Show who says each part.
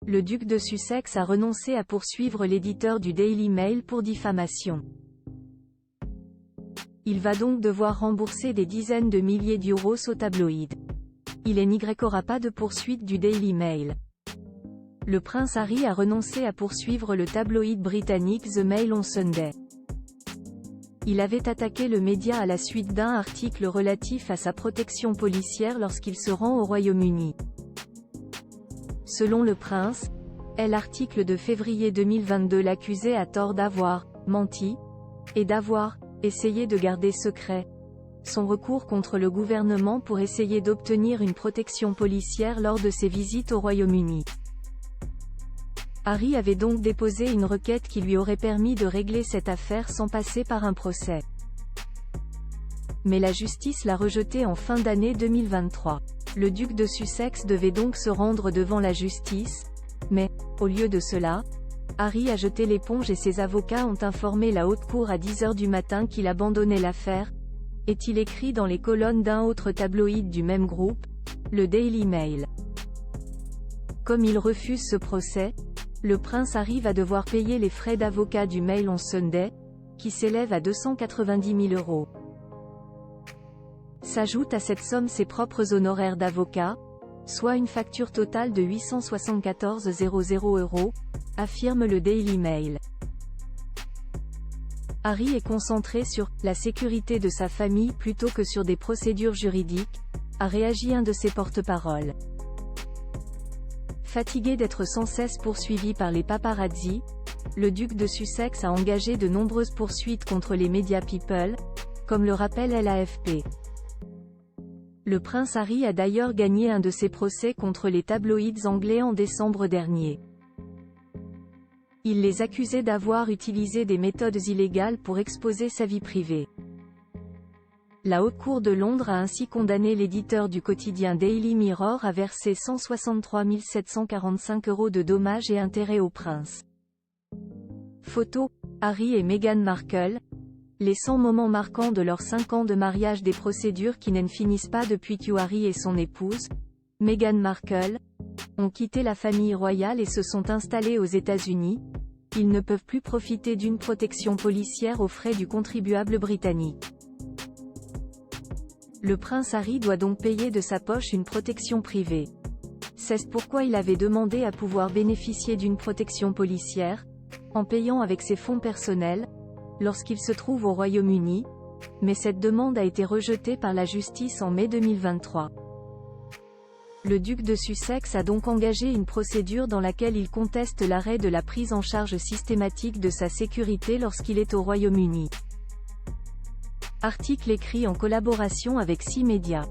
Speaker 1: le duc de Sussex a renoncé à poursuivre l'éditeur du Daily Mail pour diffamation. Il va donc devoir rembourser des dizaines de milliers d'euros au tabloïd. Il n'y aura pas de poursuite du Daily Mail. Le prince Harry a renoncé à poursuivre le tabloïd britannique The Mail on Sunday. Il avait attaqué le média à la suite d'un article relatif à sa protection policière lorsqu'il se rend au Royaume-Uni. Selon le prince, l'article de février 2022 l'accusait à tort d'avoir menti et d'avoir essayé de garder secret son recours contre le gouvernement pour essayer d'obtenir une protection policière lors de ses visites au Royaume-Uni. Harry avait donc déposé une requête qui lui aurait permis de régler cette affaire sans passer par un procès. Mais la justice l'a rejeté en fin d'année 2023. Le duc de Sussex devait donc se rendre devant la justice, mais, au lieu de cela, Harry a jeté l'éponge et ses avocats ont informé la haute cour à 10 h du matin qu'il abandonnait l'affaire, est-il écrit dans les colonnes d'un autre tabloïd du même groupe, le Daily Mail. Comme il refuse ce procès, le prince Harry va devoir payer les frais d'avocat du Mail on Sunday, qui s'élèvent à 290 000 €. S'ajoutent à cette somme ses propres honoraires d'avocat, soit une facture totale de 874 000 €, affirme le Daily Mail. Harry est concentré sur « la sécurité de sa famille plutôt que sur des procédures juridiques », a réagi un de ses porte-paroles. Fatigué d'être sans cesse poursuivi par les paparazzi, le duc de Sussex a engagé de nombreuses poursuites contre les médias People, comme le rappelle l'AFP. Le prince Harry a d'ailleurs gagné un de ses procès contre les tabloïds anglais en décembre dernier. Il les accusait d'avoir utilisé des méthodes illégales pour exposer sa vie privée. La Haute Cour de Londres a ainsi condamné l'éditeur du quotidien Daily Mirror à verser 163 745 € de dommages et intérêts au prince. Photo, Harry et Meghan Markle. Les 100 moments marquants de leurs 5 ans de mariage, des procédures qui n'en finissent pas depuis que Harry et son épouse, Meghan Markle, ont quitté la famille royale et se sont installés aux États-Unis. Ils ne peuvent plus profiter d'une protection policière aux frais du contribuable britannique. Le prince Harry doit donc payer de sa poche une protection privée. C'est pourquoi il avait demandé à pouvoir bénéficier d'une protection policière, en payant avec ses fonds personnels, lorsqu'il se trouve au Royaume-Uni, mais cette demande a été rejetée par la justice en mai 2023. Le duc de Sussex a donc engagé une procédure dans laquelle il conteste l'arrêt de la prise en charge systématique de sa sécurité lorsqu'il est au Royaume-Uni. Article écrit en collaboration avec 6 médias.